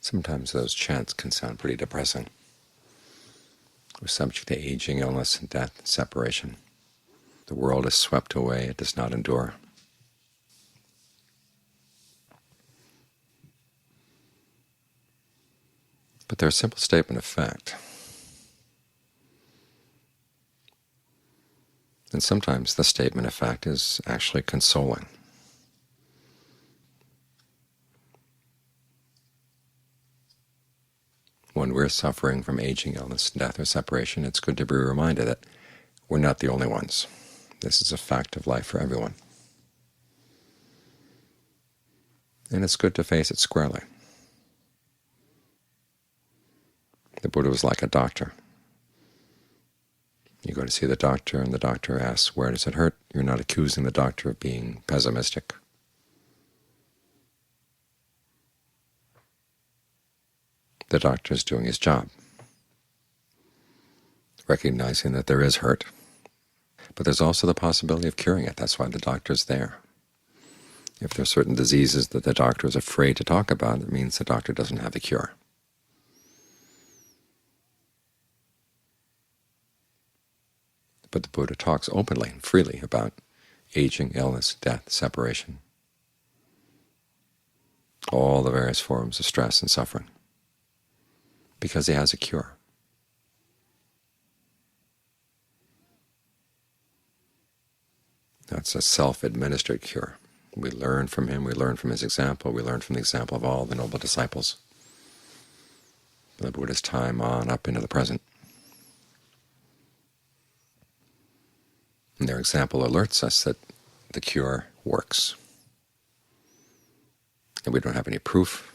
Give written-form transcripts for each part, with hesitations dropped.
Sometimes those chants can sound pretty depressing. We're subject to aging, illness, and death, and separation. The world is swept away, it does not endure. But they're a simple statement of fact. And sometimes the statement of fact is actually consoling. When we're suffering from aging, illness, death, or separation, it's good to be reminded that we're not the only ones. This is a fact of life for everyone. And it's good to face it squarely. The Buddha was like a doctor. You go to see the doctor, and the doctor asks, "Where does it hurt?" You're not accusing the doctor of being pessimistic. The doctor is doing his job, recognizing that there is hurt, but there's also the possibility of curing it. That's why the doctor's there. If there are certain diseases that the doctor is afraid to talk about, it means the doctor doesn't have the cure. But the Buddha talks openly and freely about aging, illness, death, separation, all the various forms of stress and suffering, because he has a cure. That's a self-administered cure. We learn from him, we learn from his example, we learn from the example of all the noble disciples, from the Buddha's time on up into the present. And their example alerts us that the cure works. And we don't have any proof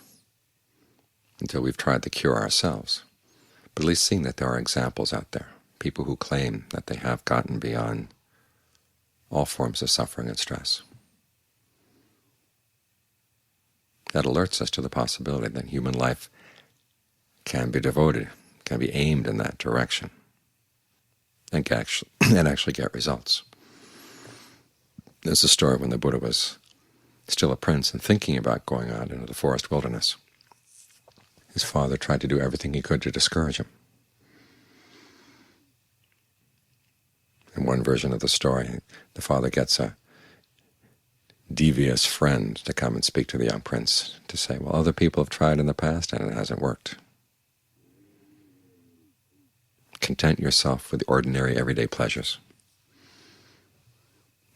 until we've tried the cure ourselves. But at least seeing that there are examples out there, people who claim that they have gotten beyond all forms of suffering and stress. That alerts us to the possibility that human life can be devoted, can be aimed in that direction, and actually get results. There's a story when the Buddha was still a prince and thinking about going out into the forest wilderness. His father tried to do everything he could to discourage him. In one version of the story, the father gets a devious friend to come and speak to the young prince, to say, well, other people have tried in the past and it hasn't worked. Content yourself with the ordinary, everyday pleasures.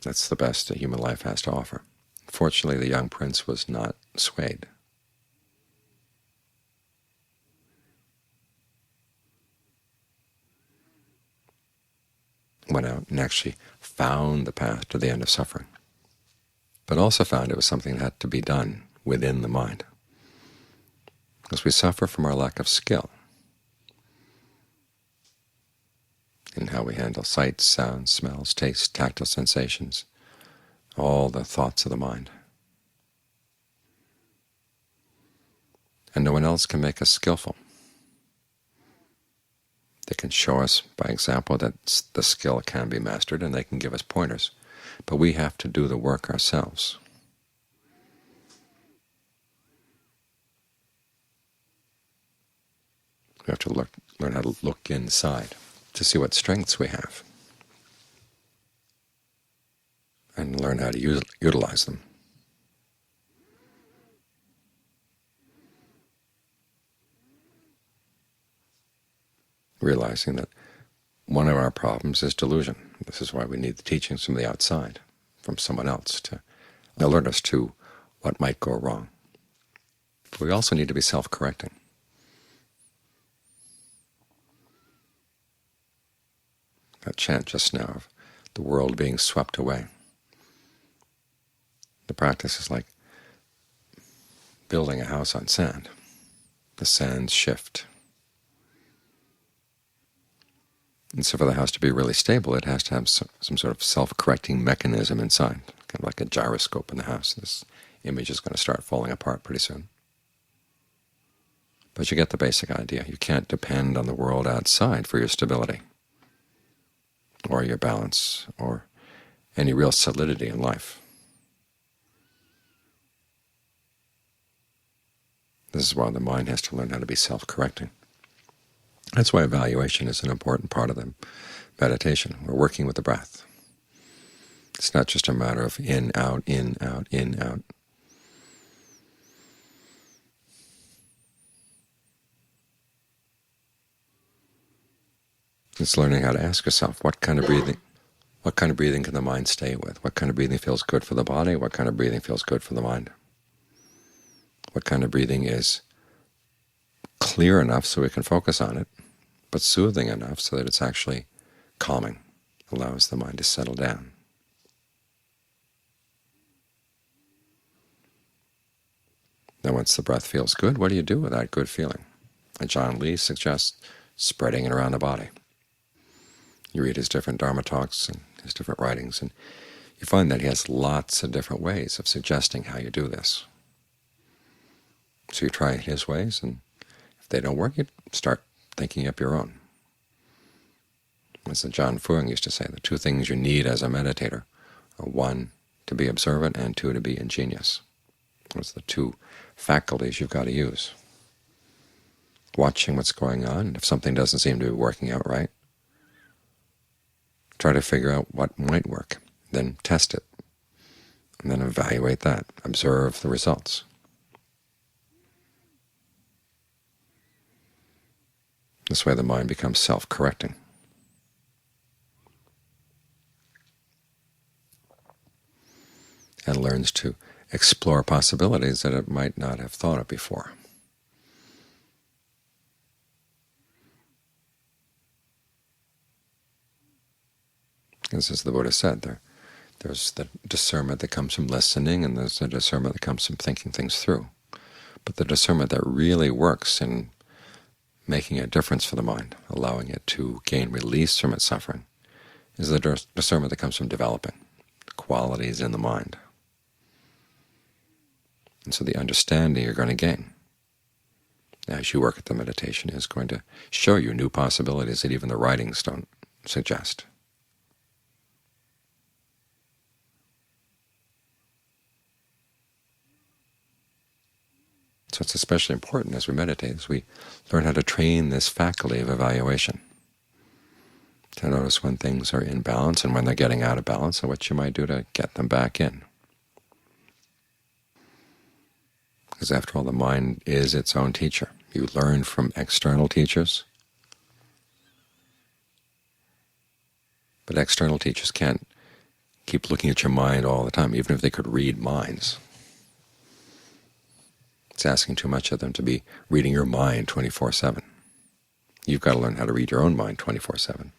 That's the best that human life has to offer. Fortunately, the young prince was not swayed. Went out and actually found the path to the end of suffering, but also found it was something that had to be done within the mind, because we suffer from our lack of skill in how we handle sights, sounds, smells, tastes, tactile sensations, all the thoughts of the mind. And no one else can make us skillful. They can show us by example that the skill can be mastered, and they can give us pointers, but we have to do the work ourselves. We have to learn how to look inside to see what strengths we have, and learn how to utilize them. Realizing that one of our problems is delusion. This is why we need the teachings from the outside, from someone else, to alert us to what might go wrong. But we also need to be self-correcting. That chant just now of the world being swept away. The practice is like building a house on sand. The sands shift. And so for the house to be really stable, it has to have some sort of self-correcting mechanism inside, kind of like a gyroscope in the house. This image is going to start falling apart pretty soon. But you get the basic idea. You can't depend on the world outside for your stability, or your balance, or any real solidity in life. This is why the mind has to learn how to be self-correcting. That's why evaluation is an important part of the meditation. We're working with the breath. It's not just a matter of in, out, in, out, in, out. It's learning how to ask yourself, what kind of breathing can the mind stay with? What kind of breathing feels good for the body? What kind of breathing feels good for the mind? What kind of breathing is clear enough so we can focus on it, but soothing enough so that it's actually calming, allows the mind to settle down. Now once the breath feels good, what do you do with that good feeling? And John Lee suggests spreading it around the body. You read his different Dharma talks and his different writings, and you find that he has lots of different ways of suggesting how you do this. So you try his ways, and if they don't work, you start thinking up your own. As John Fuang used to say, the two things you need as a meditator are, one, to be observant, and two, to be ingenious. Those are the two faculties you've got to use. Watching what's going on, and if something doesn't seem to be working out right, try to figure out what might work, then test it, and then evaluate that, observe the results. This way the mind becomes self-correcting. And learns to explore possibilities that it might not have thought of before. As the Buddha said, there's the discernment that comes from listening, and there's the discernment that comes from thinking things through. But the discernment that really works in making a difference for the mind, allowing it to gain release from its suffering, is the discernment that comes from developing the qualities in the mind. And so the understanding you're going to gain as you work at the meditation is going to show you new possibilities that even the writings don't suggest. So it's especially important as we meditate, as we learn how to train this faculty of evaluation, to notice when things are in balance and when they're getting out of balance, and what you might do to get them back in. Because after all, the mind is its own teacher. You learn from external teachers, but external teachers can't keep looking at your mind all the time, even if they could read minds. It's asking too much of them to be reading your mind 24/7. You've got to learn how to read your own mind 24/7.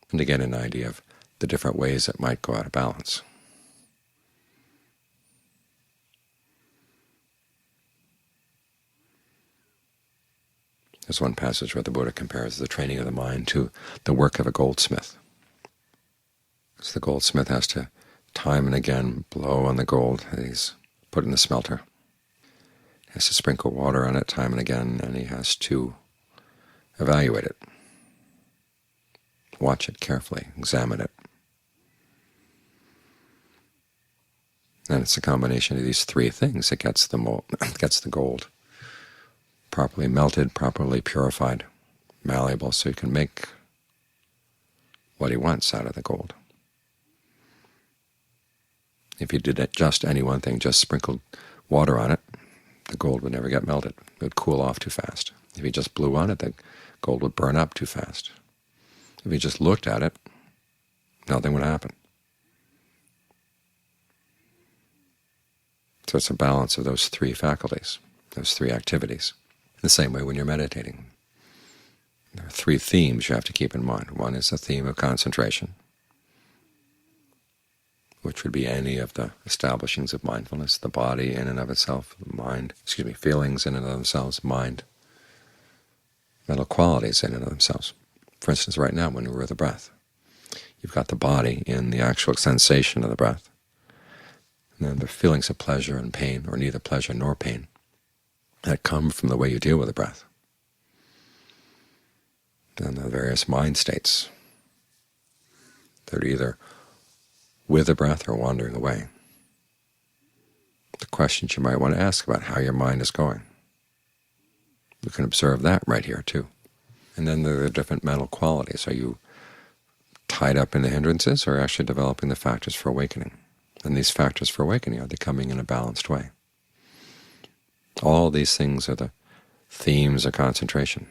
And to get an idea of the different ways it might go out of balance. There's one passage where the Buddha compares the training of the mind to the work of a goldsmith. So the goldsmith has to time and again blow on the gold that he's put in the smelter. He has to sprinkle water on it time and again, and he has to evaluate it, watch it carefully, examine it. And it's a combination of these three things that gets the gold properly melted, properly purified, malleable, so you can make what he wants out of the gold. If you did just any one thing, just sprinkled water on it, the gold would never get melted. It would cool off too fast. If you just blew on it, the gold would burn up too fast. If you just looked at it, nothing would happen. So it's a balance of those three faculties, those three activities. In the same way when you're meditating, there are three themes you have to keep in mind. One is the theme of concentration, which would be any of the establishings of mindfulness, the body in and of itself, feelings in and of themselves, mind, mental qualities in and of themselves. For instance, right now when we're with the breath, you've got the body in the actual sensation of the breath, and then the feelings of pleasure and pain, or neither pleasure nor pain, that come from the way you deal with the breath. Then the various mind states that are either with the breath or wandering away. the questions you might want to ask about how your mind is going. You can observe that right here too. And then there are different mental qualities. Are you tied up in the hindrances, or actually developing the factors for awakening? And these factors for awakening, are they coming in a balanced way? All these things are the themes of concentration.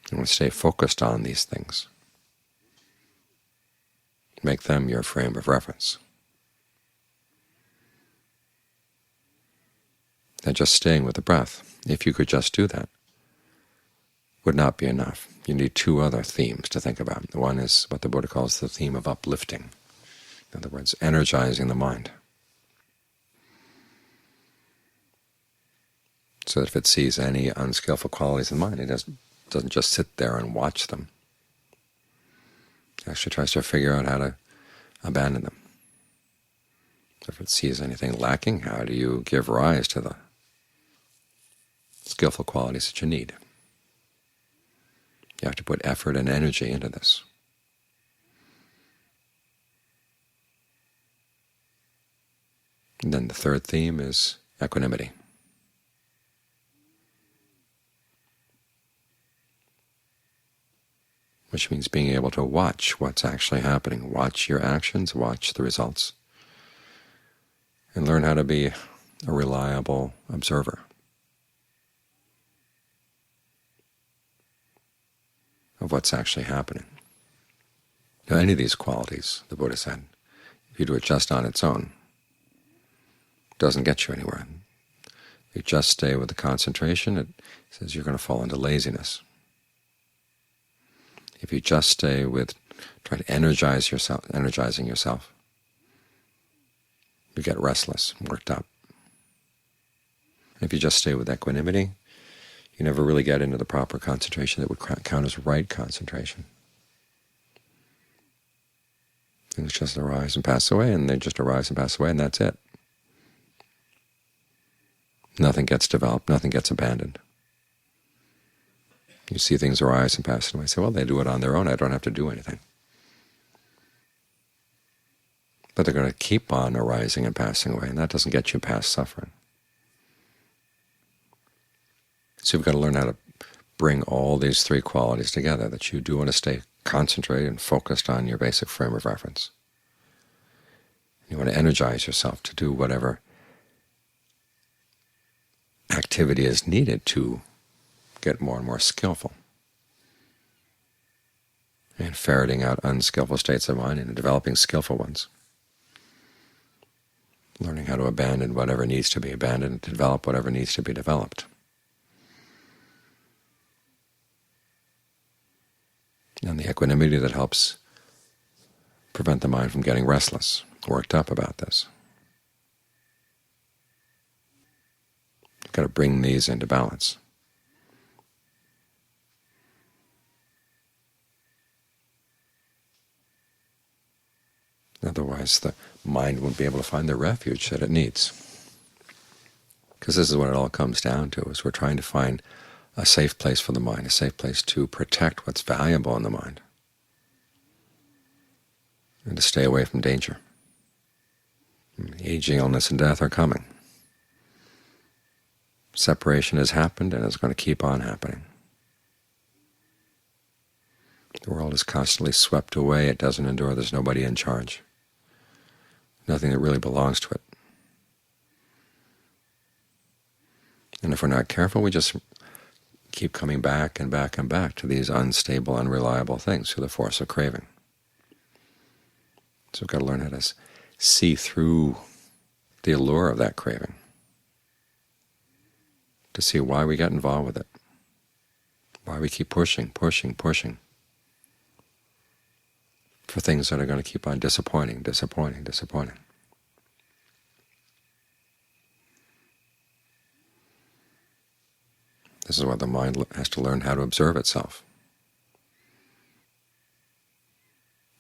You want to stay focused on these things. Make them your frame of reference. And just staying with the breath, if you could just do that, would not be enough. You need two other themes to think about. One is what the Buddha calls the theme of uplifting. In other words, energizing the mind, so that if it sees any unskillful qualities in the mind, it doesn't just sit there and watch them. It actually tries to figure out how to abandon them. If it sees anything lacking, how do you give rise to the skillful qualities that you need? You have to put effort and energy into this. And then the third theme is equanimity. Which means being able to watch what's actually happening, watch your actions, watch the results, and learn how to be a reliable observer of what's actually happening. Now, any of these qualities, the Buddha said, if you do it just on its own, it doesn't get you anywhere. If you just stay with the concentration, it says you're going to fall into laziness. If you just stay with trying to energizing yourself, you get restless, worked up. And if you just stay with equanimity, you never really get into the proper concentration that would count as right concentration. Things just arise and pass away, and they just arise and pass away, and that's it. Nothing gets developed, nothing gets abandoned. You see things arise and pass away. You say, well, they do it on their own. I don't have to do anything. But they're going to keep on arising and passing away, and that doesn't get you past suffering. So you've got to learn how to bring all these three qualities together, that you do want to stay concentrated and focused on your basic frame of reference. You want to energize yourself to do whatever activity is needed to get more and more skillful, and ferreting out unskillful states of mind and developing skillful ones, learning how to abandon whatever needs to be abandoned and to develop whatever needs to be developed. And the equanimity that helps prevent the mind from getting restless, worked up about this. You've got to bring these into balance. Otherwise, the mind won't be able to find the refuge that it needs. Because this is what it all comes down to, is we're trying to find a safe place for the mind, a safe place to protect what's valuable in the mind, and to stay away from danger. Aging, illness, and death are coming. Separation has happened, and it's going to keep on happening. The world is constantly swept away. It doesn't endure. There's nobody in charge. Nothing that really belongs to it. And if we're not careful, we just keep coming back and back and back to these unstable, unreliable things through the force of craving. So we've got to learn how to see through the allure of that craving, to see why we get involved with it, why we keep pushing for things that are going to keep on disappointing. This is why the mind has to learn how to observe itself.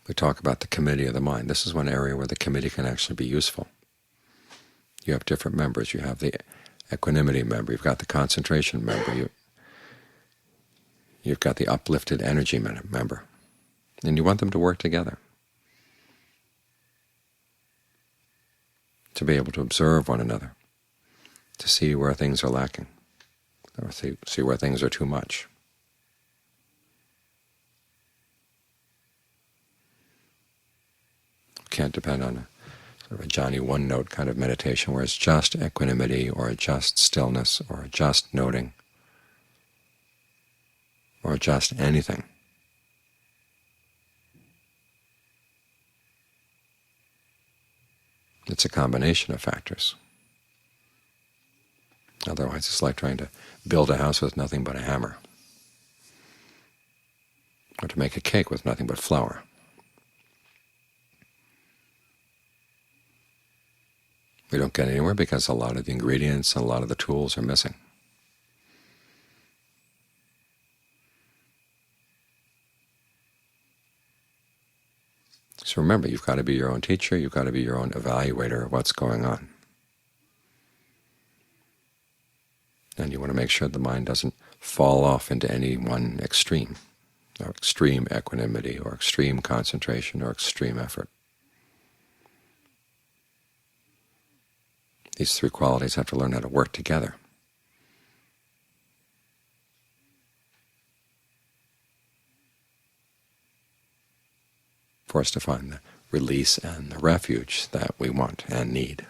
We talk about the committee of the mind. This is one area where the committee can actually be useful. You have different members. You have the equanimity member. You've got the concentration member. You've got the uplifted energy member. And you want them to work together. to be able to observe one another, to see where things are lacking, or see where things are too much. Can't depend on sort of a Johnny one-note kind of meditation where it's just equanimity or just stillness or just noting or just anything. It's a combination of factors. Otherwise it's like trying to build a house with nothing but a hammer, or to make a cake with nothing but flour. We don't get anywhere because a lot of the ingredients and a lot of the tools are missing. So remember, you've got to be your own teacher, you've got to be your own evaluator of what's going on. And you want to make sure the mind doesn't fall off into any one extreme, or extreme equanimity, or extreme concentration, or extreme effort. These three qualities have to learn how to work together. For us to find the release and the refuge that we want and need.